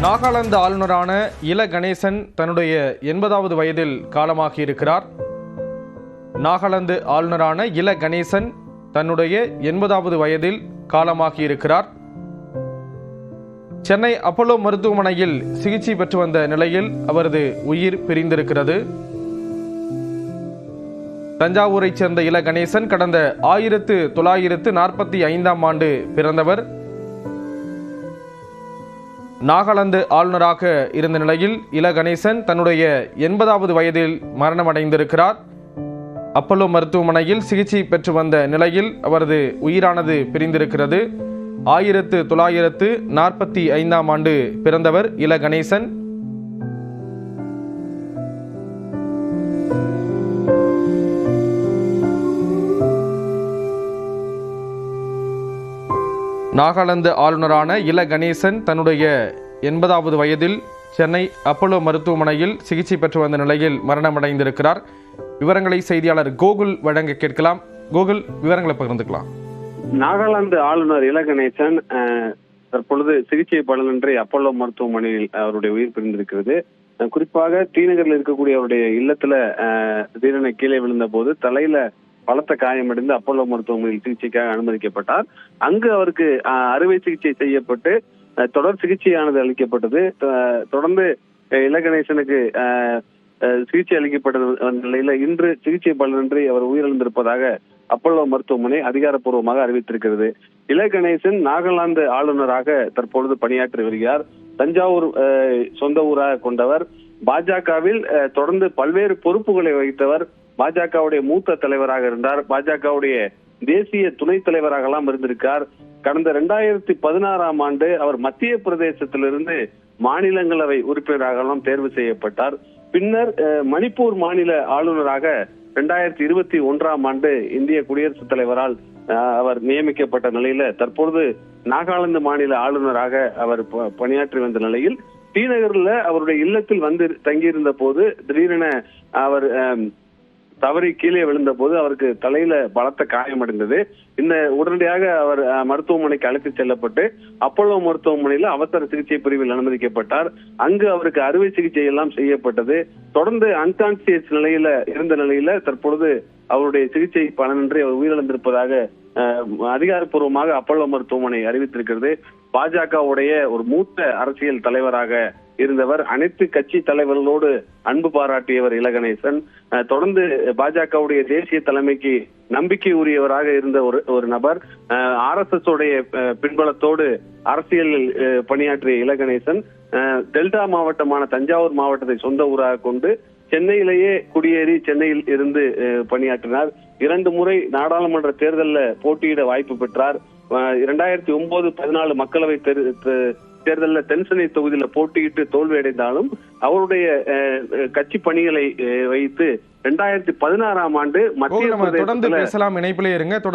நாகாலாந்து ஆளுநரான இல கணேசன் தன்னுடைய 80வது வயதில் காலமாகியிருக்கிறார். நாகாலாந்து ஆளுநரான இல கணேசன் தன்னுடைய 80வது வயதில் காலமாகியிருக்கிறார். சென்னை அப்போலோ மருத்துவமனையில் சிகிச்சை பெற்று வந்த நிலையில் அவரது உயிர் பிரிந்திருக்கிறது. தஞ்சாவூரைச் சேர்ந்த இல கணேசன் கடந்த 1945ஆம் ஆண்டு பிறந்தவர். நாகாலாந்து ஆளுநராக இருந்த நிலையில் இல கணேசன் தன்னுடைய 80வது வயதில் மரணமடைந்திருக்கிறார். அப்போலோ மருத்துவமனையில் சிகிச்சை பெற்று வந்த நிலையில் அவரது உயிரானது பிரிந்திருக்கிறது. 1945ஆம் ஆண்டு பிறந்தவர் இல கணேசன். நாகாலாந்து ஆளுநரான இல கணேசன் தன்னுடைய 80வது வயதில் சென்னை அப்போலோ மருத்துவமனையில் சிகிச்சை பெற்று வந்த நிலையில் மரணமடைந்திருக்கிறார். விவரங்களை செய்தியாளர் கோகுல் வழங்க கேட்கலாம். கோகுல், விவரங்களை பகிர்ந்துக்கலாம். நாகாலாந்து ஆளுநர் இல கணேசன் தற்பொழுது சிகிச்சை பலனின்றி அப்போலோ மருத்துவமனையில் அவருடைய உயிர் பிரிந்திருக்கிறது. குறிப்பாக டிநகரில் இருக்கக்கூடிய அவருடைய இல்லத்துல திடீரென கீழே விழுந்த போது தலையில பலத்த காயமடைந்து அப்போலோ மருத்துவமனையில் சிகிச்சைக்காக அனுமதிக்கப்பட்டார். அங்கு அவருக்கு அறுவை சிகிச்சை செய்யப்பட்டு தொடர் சிகிச்சையானது அளிக்கப்பட்டது. தொடர்ந்து இல கணேசனுக்கு சிகிச்சை அளிக்கப்பட்ட நிலையில இன்று சிகிச்சை பலனின்றி அவர் உயிரிழந்திருப்பதாக அப்போலோ மருத்துவமனை அதிகாரப்பூர்வமாக அறிவித்திருக்கிறது. இல கணேசன் நாகாலாந்து ஆளுநராக தற்பொழுது பணியாற்றி வருகிறார். தஞ்சாவூர் சொந்த ஊராக கொண்டவர். பாஜகவில் தொடர்ந்து பல்வேறு பொறுப்புகளை வகித்தவர். பாஜகவுடைய மூத்த தலைவராக இருந்தார். பாஜகவுடைய தேசிய துணைத் தலைவராகலாம் இருந்திருக்கார். கடந்த 2016ஆம் ஆண்டு அவர் மத்திய பிரதேசத்திலிருந்து மாநிலங்களவை உறுப்பினராகலாம் தேர்வு செய்யப்பட்டார். பின்னர் மணிப்பூர் மாநில ஆளுநராக 2021ஆம் ஆண்டு இந்திய குடியரசுத் தலைவரால் அவர் நியமிக்கப்பட்ட நிலையில தற்பொழுது நாகாலாந்து மாநில ஆளுநராக அவர் பணியாற்றி வந்த நிலையில் டிநகர்ல அவருடைய இல்லத்தில் வந்து தங்கியிருந்த போது திடீரென அவர் தவறி கீழே விழுந்த போது அவருக்கு தலையில பலத்த காயமடைந்தது. இந்த உடனடியாக அவர் மருத்துவமனைக்கு அழைத்து செல்லப்பட்டு அப்போலோ மருத்துவமனையில அவசர சிகிச்சை பிரிவில் அனுமதிக்கப்பட்டார். அங்கு அவருக்கு அறுவை சிகிச்சை எல்லாம் செய்யப்பட்டது. தொடர்ந்து அன்கான்சியஸ் நிலையில இருந்த நிலையில தற்பொழுது அவருடைய சிகிச்சை பலனின்றி அவர் உயிரிழந்திருப்பதாக அதிகாரப்பூர்வமாக அப்போலோ மருத்துவமனை அறிவித்திருக்கிறது. பாஜகவுடைய ஒரு மூத்த அரசியல் தலைவராக இருந்தவர். அனைத்து கட்சி தலைவர்களோடு அன்பு பாராட்டியவர் இல கணேசன். தொடர்ந்து பாஜகவுடைய தேசிய தலைமைக்கு நம்பிக்கை உரியவராக இருந்த ஒரு நபர். RSS உடைய பின்பலத்தோடு அரசியலில் பணியாற்றிய இல கணேசன் டெல்டா மாவட்டமான தஞ்சாவூர் மாவட்டத்தை சொந்த ஊராக கொண்டு சென்னையிலேயே குடியேறி சென்னையில் இருந்து பணியாற்றினார். 2 முறை நாடாளுமன்ற தேர்தலில் போட்டியிட வாய்ப்பு பெற்றார். 2009-14 மக்களவை தேர்தலில் தென்சென்னை தொகுதியில போட்டியிட்டு தோல்வி அடைந்தாலும் அவருடைய கட்சி பணிகளை வைத்து 2016ஆம் ஆண்டு மத்திய தொடர்ந்து பேசலாம். இணைப்பிலே இருங்க.